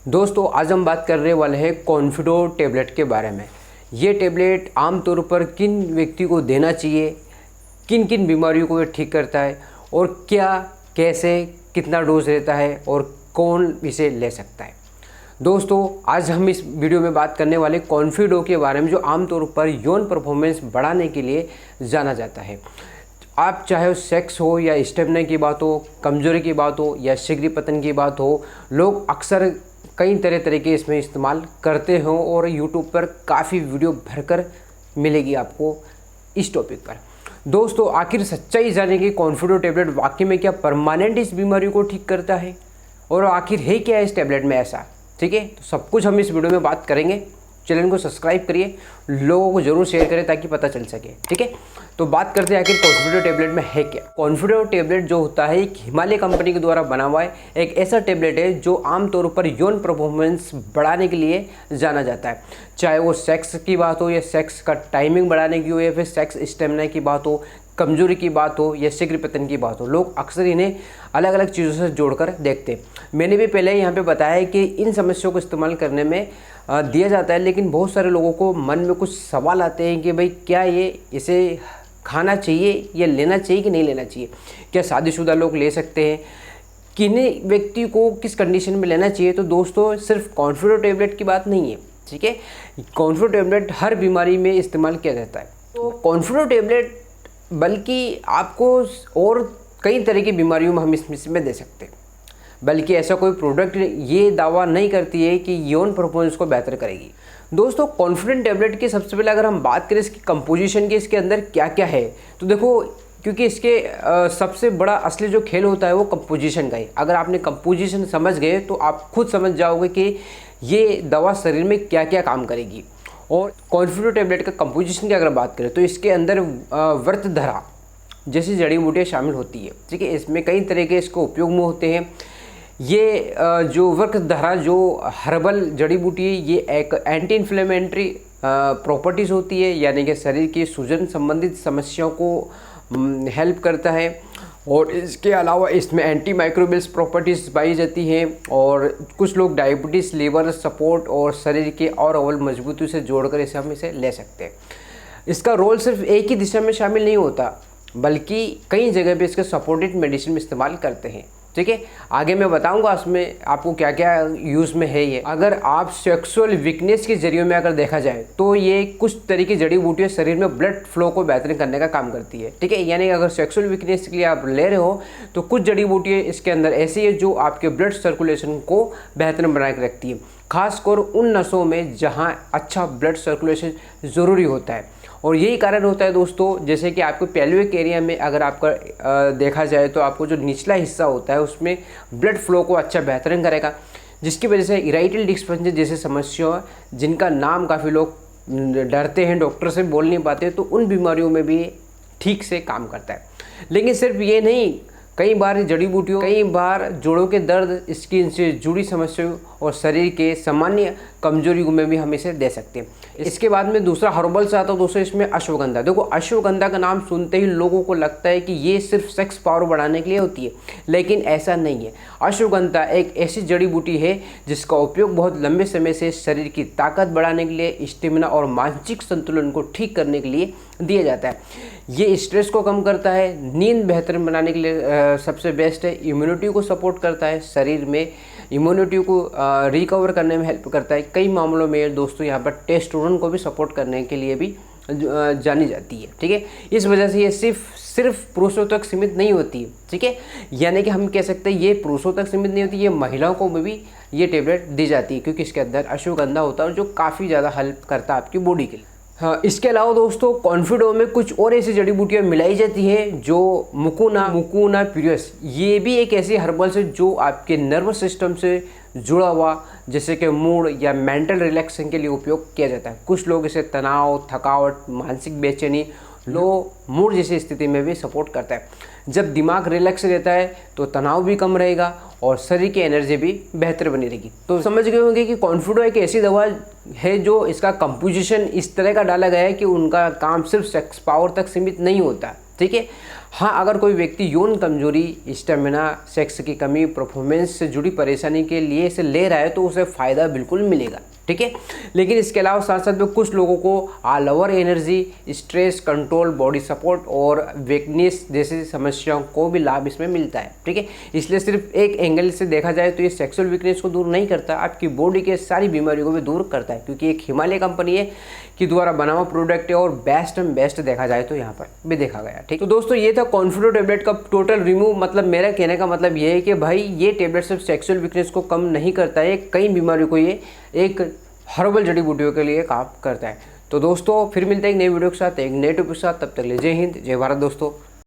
दोस्तों आज हम बात कर रहे वाले हैं कॉन्फिडो टेबलेट के बारे में। ये टेबलेट आमतौर पर किन व्यक्ति को देना चाहिए, किन किन बीमारियों को ये ठीक करता है और क्या, कैसे, कितना डोज रहता है और कौन इसे ले सकता है। दोस्तों आज हम इस वीडियो में बात करने वाले कॉन्फिडो के बारे में, जो आमतौर पर यौन परफॉर्मेंस बढ़ाने के लिए जाना जाता है। आप चाहे सेक्स हो या स्टेमिना की बात हो, कमजोरी की बात हो या शीघ्र पतन की बात हो, लोग अक्सर कई तरह के इसमें इस्तेमाल करते हो और यूट्यूब पर काफ़ी वीडियो भरकर मिलेगी आपको इस टॉपिक पर। दोस्तों आखिर सच्चाई जानेंगे कॉन्फिडो टेबलेट वाकई में क्या परमानेंट इस बीमारी को ठीक करता है और आखिर है क्या इस टेबलेट में ऐसा। ठीक है, तो सब कुछ हम इस वीडियो में बात करेंगे। चैनल को सब्सक्राइब करिए, लोगों को जरूर शेयर करें ताकि पता चल सके। ठीक है, तो बात करते हैं आखिर कॉन्फिडो टेबलेट में है क्या। कॉन्फिडो टेबलेट जो होता है एक हिमालय कंपनी के द्वारा बना हुआ है, एक ऐसा टेबलेट है जो आमतौर पर यौन परफॉर्मेंस बढ़ाने के लिए जाना जाता है। चाहे वो सेक्स की बात हो या सेक्स का टाइमिंग बढ़ाने की हो या फिर सेक्स स्टेमिना की बात हो, कमजोरी की बात हो या शीघ्र पतन की बात हो, लोग अक्सर इन्हें अलग अलग चीज़ों से जोड़कर देखते हैं। मैंने भी पहले यहाँ पे बताया कि इन समस्याओं को इस्तेमाल करने में दिया जाता है, लेकिन बहुत सारे लोगों को मन में कुछ सवाल आते हैं कि भाई क्या इसे खाना चाहिए या लेना चाहिए कि नहीं लेना चाहिए। क्या शादीशुदा लोग ले सकते हैं, किन्हीं व्यक्ति को किस कंडीशन में लेना चाहिए। तो दोस्तों सिर्फ कॉन्फिडो टेबलेट की बात नहीं है। ठीक है, कॉन्फिडो टेबलेट हर बीमारी में इस्तेमाल किया जाता है। तो कॉन्फिडो टेबलेट बल्कि आपको और कई तरह की बीमारियों में हम इसमें दे सकते हैं, बल्कि ऐसा कोई प्रोडक्ट ये दावा नहीं करती है कि यौन परफॉर्मेंस को बेहतर करेगी। दोस्तों कॉन्फिडेंट टेबलेट की सबसे पहले अगर हम बात करें इसकी कंपोजिशन की, इसके अंदर क्या क्या है, तो देखो क्योंकि इसके सबसे बड़ा असली जो खेल होता है वो कंपोजिशन का ही। अगर आपने कंपोजिशन समझ गए तो आप खुद समझ जाओगे कि ये दवा शरीर में क्या क्या काम करेगी। और कॉन्फिडो टेबलेट का कंपोजिशन की अगर बात करें तो इसके अंदर वर्तधरा जैसी जड़ी बूटियाँ शामिल होती है। ठीक है, इसमें कई तरह के इसको उपयोग में होते हैं। ये जो वर्तधरा जो हर्बल जड़ी बूटी है, ये एक एंटी इन्फ्लेमेटरी प्रॉपर्टीज़ होती है, यानी कि शरीर की सूजन संबंधित समस्याओं को हेल्प करता है। और इसके अलावा इसमें एंटी माइक्रोबियल्स प्रॉपर्टीज़ पाई जाती हैं और कुछ लोग डायबिटीज़, लीवर सपोर्ट और शरीर के और अव्वल मजबूती से जोड़कर हम इसे ले सकते हैं। इसका रोल सिर्फ एक ही दिशा में शामिल नहीं होता, बल्कि कई जगह पे इसके सपोर्टेड मेडिसिन में इस्तेमाल करते हैं। ठीक है, आगे मैं बताऊंगा उसमें आपको क्या क्या यूज़ में है ये। अगर आप सेक्सुअल वीकनेस के जरिए में अगर देखा जाए तो ये कुछ तरह की जड़ी बूटियाँ शरीर में ब्लड फ्लो को बेहतर करने का काम करती है। ठीक है, यानी कि अगर सेक्सुअल वीकनेस के लिए आप ले रहे हो तो कुछ जड़ी बूटियाँ इसके अंदर ऐसी है जो आपके ब्लड सर्कुलेशन को बेहतर बना के रखती है, खासकर उन नसों में जहाँ अच्छा ब्लड सर्कुलेशन ज़रूरी होता है। और यही कारण होता है दोस्तों, जैसे कि आपको पेल्विक एरिया में अगर आपका देखा जाए तो आपको जो निचला हिस्सा होता है उसमें ब्लड फ्लो को अच्छा बेहतर करेगा, जिसकी वजह से इराइटल डिस्क जैसे समस्या जिनका नाम काफ़ी लोग डरते हैं, डॉक्टर से बोल नहीं पाते, तो उन बीमारियों में भी ठीक से काम करता है। लेकिन सिर्फ ये नहीं, कई बार जड़ी बूटियों, कई बार जोड़ों के दर्द, स्किन से जुड़ी समस्याओं और शरीर के सामान्य कमजोरियों में भी हम इसे दे सकते हैं। इसके बाद में दूसरा हर्बल से आता है दोस्तों, इसमें अश्वगंधा। देखो अश्वगंधा का नाम सुनते ही लोगों को लगता है कि ये सिर्फ सेक्स पावर बढ़ाने के लिए होती है, लेकिन ऐसा नहीं है। अश्वगंधा एक ऐसी जड़ी बूटी है जिसका उपयोग बहुत लंबे समय से शरीर की ताकत बढ़ाने के लिए, स्टेमिना और मानसिक संतुलन को ठीक करने के लिए दिया जाता है। ये स्ट्रेस को कम करता है, नींद बेहतर बनाने के लिए सबसे बेस्ट है, इम्यूनिटी को सपोर्ट करता है, शरीर में इम्यूनिटी को रिकवर करने में हेल्प करता है। कई मामलों में दोस्तों यहाँ पर टेस्टोस्टेरोन को भी सपोर्ट करने के लिए भी जानी जाती है। ठीक है, इस वजह से ये सिर्फ पुरुषों तक सीमित नहीं होती है। ठीक है, यानी कि हम कह सकते हैं ये पुरुषों तक सीमित नहीं होती, ये महिलाओं को भी ये टेबलेट दी जाती है, क्योंकि इसके अंदर अश्वगंधा होता है जो काफ़ी ज़्यादा हेल्प करता है आपकी बॉडी के लिए। हाँ, इसके अलावा दोस्तों कॉन्फिडो में कुछ और ऐसी जड़ी बूटियाँ मिलाई जाती हैं जो मुकुना प्यूरियस, ये भी एक ऐसी हर्बल है जो आपके नर्वस सिस्टम से जुड़ा हुआ, जैसे कि मूड या मेंटल रिलैक्सेशन के लिए उपयोग किया जाता है। कुछ लोग इसे तनाव, थकावट, मानसिक बेचैनी, लो मूड जैसी स्थिति में भी सपोर्ट करता है। जब दिमाग रिलैक्स रहता है तो तनाव भी कम रहेगा और शरीर की एनर्जी भी बेहतर बनी रहेगी। तो समझ गए होंगे कि कॉन्फिडो एक ऐसी दवा है जो इसका कंपोजिशन इस तरह का डाला गया है कि उनका काम सिर्फ सेक्स पावर तक सीमित नहीं होता। ठीक है, हाँ, अगर कोई व्यक्ति यौन कमजोरी, स्टेमिना, सेक्स की कमी, परफॉर्मेंस से जुड़ी परेशानी के लिए इसे ले रहा है तो उसे फ़ायदा बिल्कुल मिलेगा, ठीक है। लेकिन इसके अलावा साथ साथ में कुछ लोगों को all over energy, stress control, body support और वीकनेस जैसी समस्याओं को भी लाभ इसमें मिलता है, ठीक है। इसलिए सिर्फ एक एंगल से देखा जाए तो ये सेक्सुअल वीकनेस को दूर नहीं करता, आपकी बॉडी के सारी बीमारियों को भी दूर करता है, क्योंकि एक हिमालय कंपनी है कि द्वारा बना हुआ प्रोडक्ट है और बेस्ट एंड बेस्ट देखा जाए तो यहाँ पर भी देखा गया, ठीक। तो दोस्तों ये था कॉन्फिडो टेबलेट का टोटल रिव्यू। मतलब मेरा कहने का मतलब ये है कि भाई ये टेबलेट सिर्फ सेक्सुअल वीकनेस को कम नहीं करता है, कई बीमारियों को ये एक हर्बल जड़ी बूटियों के लिए काम करता है। तो दोस्तों फिर मिलते हैं एक नई वीडियो के साथ, एक नए टॉपिक के साथ। तब तक ले जय हिंद, जय भारत दोस्तों।